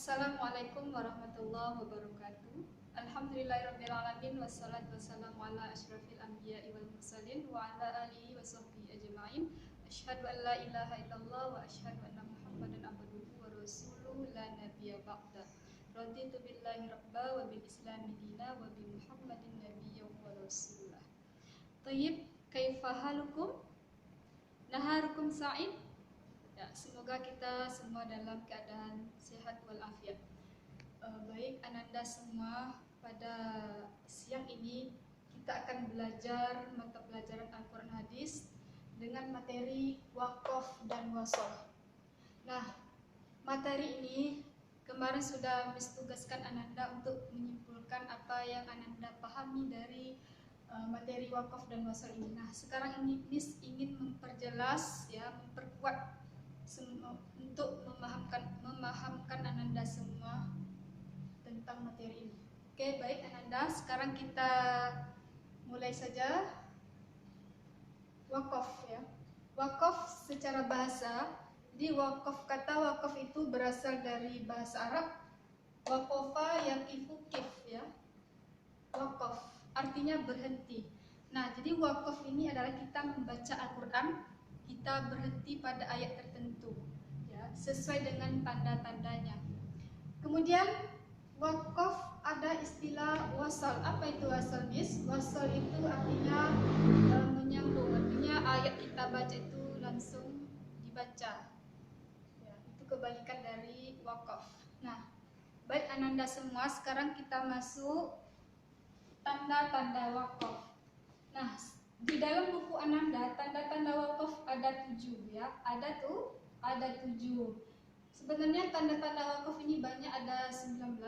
Assalamualaikum warahmatullahi wabarakatuh. Alhamdulillahirrabbilalamin. Wassalatu wassalamu ala asyrafil anbiya'i wal mursalin wa ala alihi wa sahbihi ajma'in. Asyhadu an la ilaha illallah wa asyhadu anna muhammadan abduhu wa rasuluhu la nabiyya ba'da. Raditu billahi rabba wa bil islami dina wa bi muhammadin nabiyya wa rasulah. Tayyib, kaifa halukum? Naharukum sa'id? Ya, semoga kita semua dalam keadaan sehat walafiat. Baik Ananda semua, pada siang ini kita akan belajar mata pelajaran Al-Quran Hadis dengan materi wakaf dan wasol. Nah, materi ini kemarin sudah tugaskan Ananda untuk menyimpulkan apa yang Ananda pahami dari materi wakaf dan wasol ini. Nah, sekarang ini Miss ingin memperjelas, ya, memperkuat untuk memahamkan Ananda semua tentang materi ini. Oke, baik Ananda, sekarang kita mulai saja. Wakaf, ya. Wakaf secara bahasa, di wakaf, kata wakaf itu berasal dari bahasa Arab wakofa yakifu kif, ya. Wakaf artinya berhenti. Nah, jadi wakaf ini adalah kita membaca Al-Quran, kita berhenti pada ayat tertentu, ya, sesuai dengan tanda-tandanya. Kemudian wakaf ada istilah wasal. Apa itu wasal, Miss? Wasal itu artinya menyambung, artinya ayat kita baca itu langsung dibaca, ya, itu kebalikan dari wakaf. Nah, baik Ananda semua, sekarang kita masuk tanda-tanda wakaf. Nah, di dalam buku Ananda, tanda-tanda wakaf ada 7, ya. Ada 7. Sebenarnya tanda-tanda wakaf ini banyak, ada 19.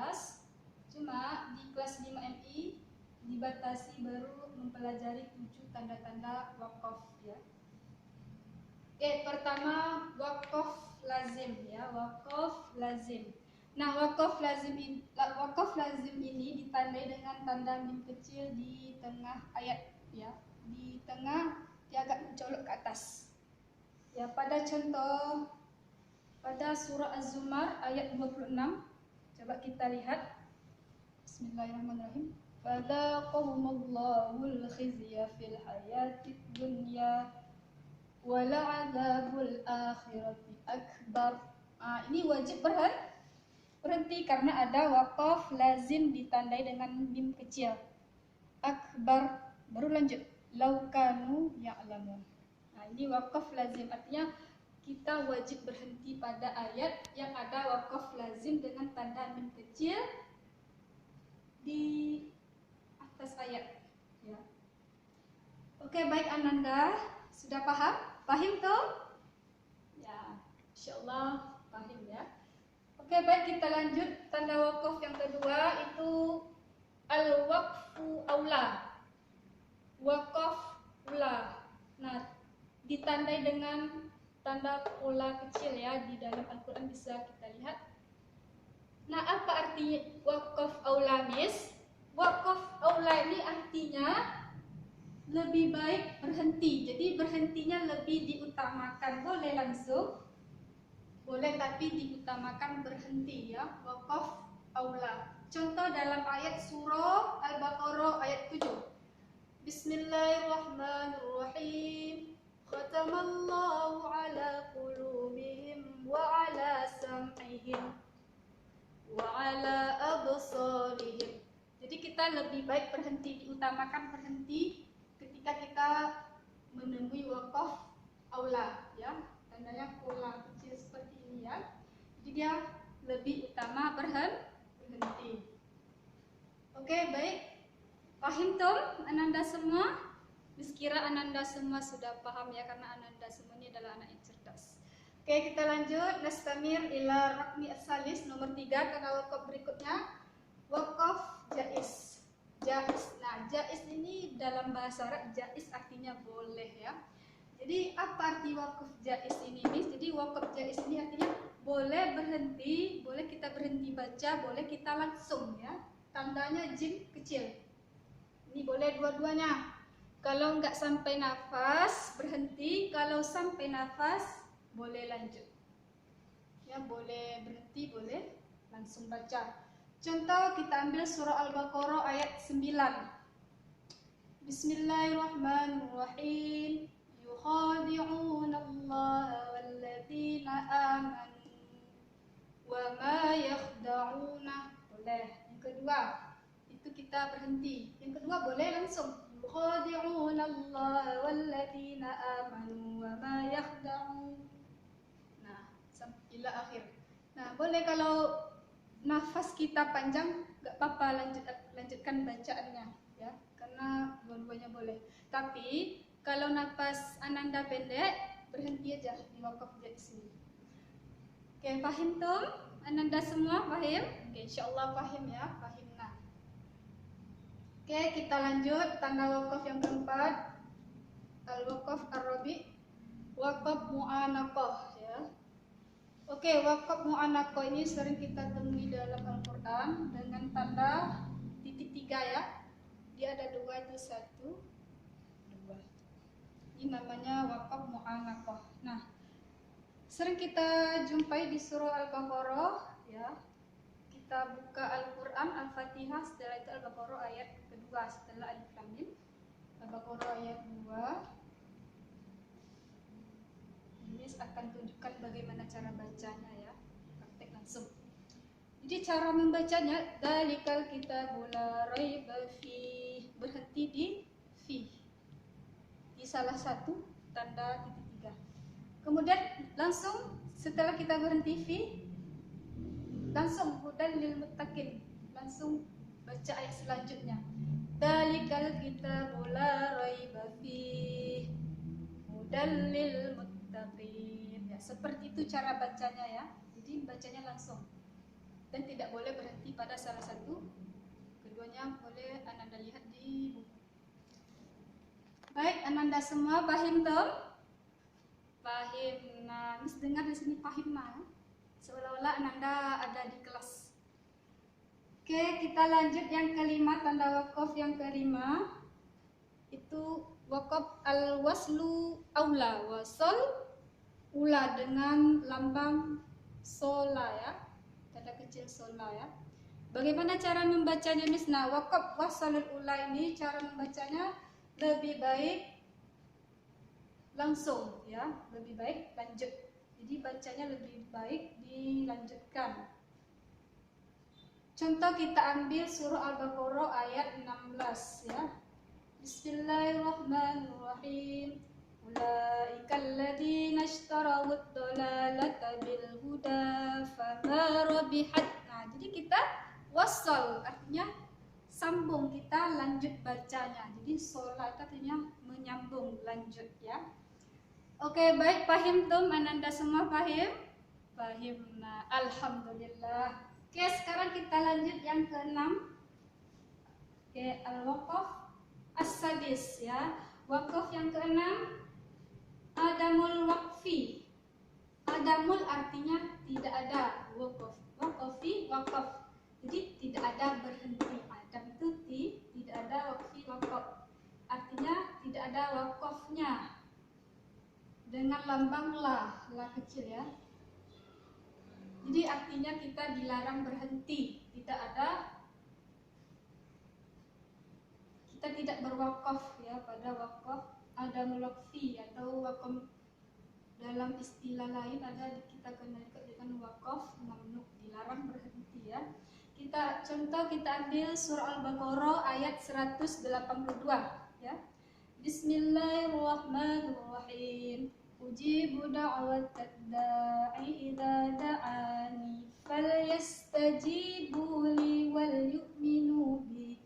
Cuma di kelas 5 MI dibatasi baru mempelajari 7 tanda-tanda wakaf, ya. Oke, pertama wakaf lazim, ya, wakaf lazim. Nah, wakaf lazim ini ditandai dengan tanda mim kecil di tengah ayat, ya. Di tengah, dia agak mencolok ke atas, ya. Pada contoh pada surah Az-Zumar ayat 26, coba kita lihat. Bismillahirrahmanirrahim. Fadzaqahumullahul khizya fil hayatid dunya wa la'adzabul akhirati akbar. Ini wajib berhenti karena ada wakaf lazim ditandai dengan mim kecil. Akbar, baru lanjut. Laukanu ya'lamun. Nah, ini wakaf lazim, artinya kita wajib berhenti pada ayat yang ada wakaf lazim dengan tanda mim kecil di atas ayat, ya. Oke, baik Ananda, sudah paham? Paham tuh? Ya, insyaallah paham, ya. Oke, baik, kita lanjut. Tanda wakaf yang kedua itu al-waqfu aula. Wakaf ula. Nah, ditandai dengan tanda pola kecil, ya, di dalam Al-Quran bisa kita lihat. Nah, apa arti wakaf aula, Miss? Wakaf aula ini artinya lebih baik berhenti. Jadi berhentinya lebih diutamakan. Boleh langsung, boleh, tapi diutamakan berhenti, ya. Wakaf aula. Contoh dalam ayat surah Al-Baqarah ayat 7. Bismillahirrahmanirrahim. Khatamallahu ala qulubihim wa ala sam'ihim wa ala absarihim. Jadi kita lebih baik berhenti, diutamakan berhenti ketika kita menemui wakaf aula, ya. Tandanya pola kecil seperti ini, ya. Jadi dia lebih utama berhenti. Oke, baik. Paham tuh Ananda semua? Kira Ananda semua sudah paham, ya, karena Ananda semua ini adalah anak yang cerdas. Oke, kita lanjut. Nastamir ila rakmi as-salis, nomor 3, tanda wakaf berikutnya wakaf jaiz. Jaiz. Nah, jaiz ini dalam bahasa Arab, jaiz artinya boleh, ya. Jadi apa arti wakaf jaiz ini, Miss? Jadi wakaf jaiz ini artinya boleh berhenti, boleh kita berhenti baca, boleh kita langsung, ya. Tandanya jim kecil. Ini boleh dua-duanya. Kalau nggak sampai nafas berhenti, kalau sampai nafas boleh lanjut, ya. Boleh berhenti, boleh langsung baca. Contoh kita ambil surah Al-Baqarah ayat 9. Bismillahirrahmanirrahim. Yukhadi'una Allah walladzina amanu wa ma yakhda'una. Boleh. Yang kedua, itu kita berhenti. Yang kedua boleh langsung. Yukhadi'una Allah walladzina amanu wa ma yakhda'un. Nah, sampai akhir. Nah, boleh kalau nafas kita panjang, nggak apa-apa, lanjutkan bacaannya ya, karena dua-duanya boleh. Tapi kalau nafas Ananda pendek, berhenti aja di wakaf di sini. Oke, paham tuh? Ananda semua paham? Oke, insyaallah paham ya, paham. Nah, oke, kita lanjut tanda wakaf yang keempat, al-wakaf ar-rabi, wakaf mu'anaqah ya. Oke, wakaf mu'anaqah ini sering kita temui dalam Al-Quran dengan tanda titik 3 ya. Dia ada 2, itu 1, 2. Ini namanya wakaf mu'anaqah. Nah, sering kita jumpai di surah Al-Baqarah ya. Kita buka Al-Quran, Al-Fatihah, setelah itu Al-Baqarah ayat kedua setelah Alif Lam Mim. Al-Baqarah ayat 2. Ini akan tunjukkan bagaimana cara bacanya ya, praktek langsung. Jadi cara membacanya, dalikal kitabul la raiba fi, berhenti di fi, di salah satu tanda titik 3. Kemudian langsung setelah kita berhenti fi, langsung hudal lil muttaqin, langsung baca ayat selanjutnya. Dalikal kitabul la raiba fi, hudal lil muttaqin. Ya, seperti itu cara bacanya ya. Jadi bacanya langsung dan tidak boleh berhenti pada salah satu. Keduanya boleh Ananda lihat di buku. Baik, Ananda semua paham toh? Paham. Nah, Miss dengar di sini paham nah. Seolah-olah Ananda ada di kelas. Oke, kita lanjut yang kelima, tanda wakaf yang kelima. Itu wakaf al-waslu aula, wasol ula dengan lambang sola ya, tanda kecil sola ya. Bagaimana cara membacanya Miss? Nah, wakaf wasalul ula ini cara membacanya lebih baik langsung ya, lebih baik lanjut. Jadi bacanya lebih baik dilanjutkan. Contoh kita ambil surah Al-Baqarah ayat 16 ya. Bismillahirrahmanirrahim. Ulaikal ladzina ishtarawud dhalalata bil huda fama rabihat. Nah, jadi kita wasal artinya sambung, kita lanjut bacanya. Jadi sholat artinya menyambung, lanjut ya. Oke, baik, paham tuh Ananda semua paham? Paham. Nah, alhamdulillah. Oke, sekarang kita lanjut yang keenam. Oke, al-waqaf as-sadis ya. Wakaf yang keenam, adamul waqfi. Adamul artinya tidak ada, wakaf. Waqafi, wakaf. Jadi tidak ada berhenti. Adam itu tidak ada, waqfi, wakaf. Artinya tidak ada wakafnya. Dengan lambang la kecil ya. Jadi artinya kita dilarang berhenti, tidak ada, kita tidak berwakaf ya pada wakaf adamul waqfi atau wakaf. Dalam istilah lain ada kita kenal dengan wakaf mamnu, dilarang berhenti ya. Kita contoh, kita ambil surah Al-Baqarah ayat 182 ya. Bismillahirrahmanirrahim. Ujibu da'watad da'i idza da'ani falyastajibu li wal yu'minu bi.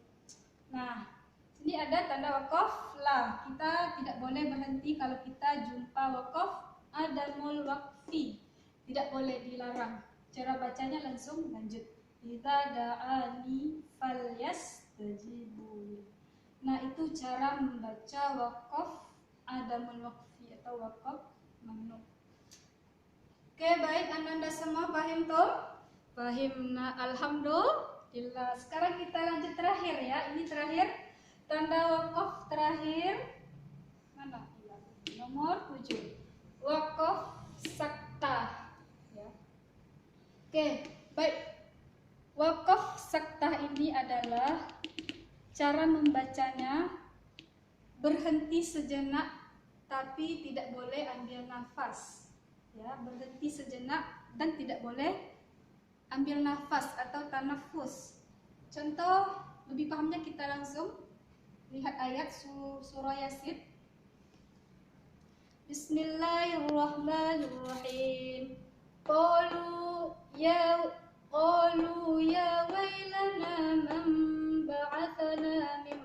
Nah, ini ada tanda wakaf la. Kita tidak boleh berhenti kalau kita jumpa wakaf adamul waqfi. Tidak boleh, dilarang. Cara bacanya langsung lanjut. Idza da'ani falyastajibu. Nah, itu cara membaca wakaf adamul waqfi atau wakaf mamnu. Oke, baik, Ananda semua paham tuh? Paham. Nah, alhamdulillah. Sekarang kita lanjut terakhir ya. Ini terakhir, tanda wakaf terakhir. Mana? Nomor 7. Wakaf sakta ya. Oke, baik. Wakaf saktah ini adalah cara membacanya berhenti sejenak tapi tidak boleh ambil nafas. Ya, berhenti sejenak dan tidak boleh ambil nafas atau tanafus. Contoh lebih pahamnya kita langsung lihat ayat surah Yasin. Bismillahirrahmanirrahim. Qalu ya wailana man ba'athana min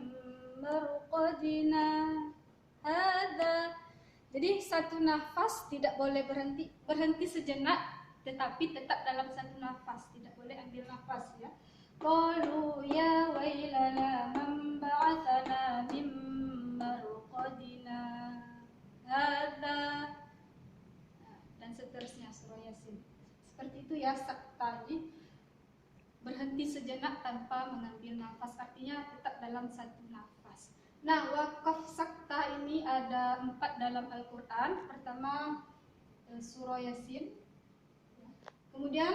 marqadina hadza. Jadi satu nafas tidak boleh berhenti sejenak, tetapi tetap dalam satu nafas, tidak boleh ambil nafas ya. Qalu ya wailana man ba'athana min marqadina hadza, dan seterusnya surah Yasin. Seperti itu ya sakta, berhenti sejenak tanpa mengambil nafas, artinya tetap dalam satu nafas. Nah, wakaf sakta ini ada 4 dalam Al-Quran. Pertama surah Yasin, kemudian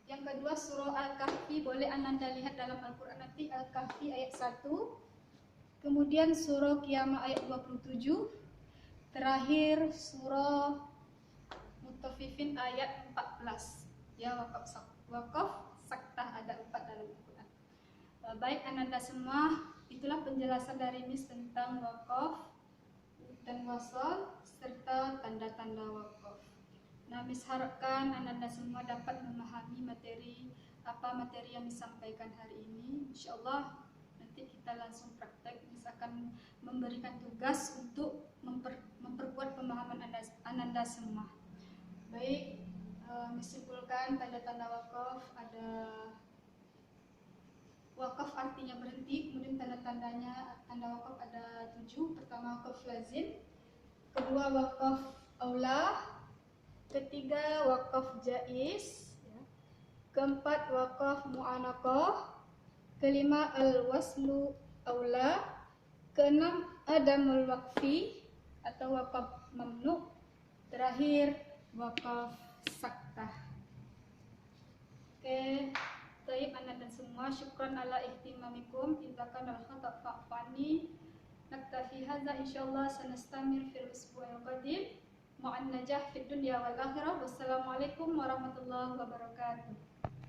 yang kedua surah Al-Kahfi, boleh Ananda lihat dalam Al-Quran nanti, Al-Kahfi ayat 1, kemudian surah Qiyamah ayat 27, terakhir surah Mutaffifin ayat 14. Ya, wakaf saktah ada 4 dalam Al-Quran. Baik Ananda semua, itulah penjelasan dari Miss tentang wakaf dan wasal serta tanda-tanda wakaf. Nah, Miss harapkan Ananda semua dapat memahami materi yang disampaikan hari ini. Insyaallah nanti kita langsung praktek. Miss akan memberikan tugas untuk memperkuat pemahaman Ananda semua. Baik, Miss simpulkan tanda-tanda wakaf. Ada wakaf artinya berhenti, kemudian tanda-tandanya, tanda wakaf ada 7. Pertama wakaf lazim, kedua wakaf aula, ketiga wakaf jaiz, keempat wakaf mu'anaqah, kelima al-waslu aula, keenam adamul waqfi atau wakaf mamnu, terakhir wakaf saktah. Oke, baik Anda dan semua, syukran ala ihtimamikum. Idza kana al-khata' fa'fani. Naktafi hadza, insyaallah sanastamir fil usbu'il qadim ma'an najah fid dunya wal akhirah. Wassalamualaikum warahmatullahi wabarakatuh.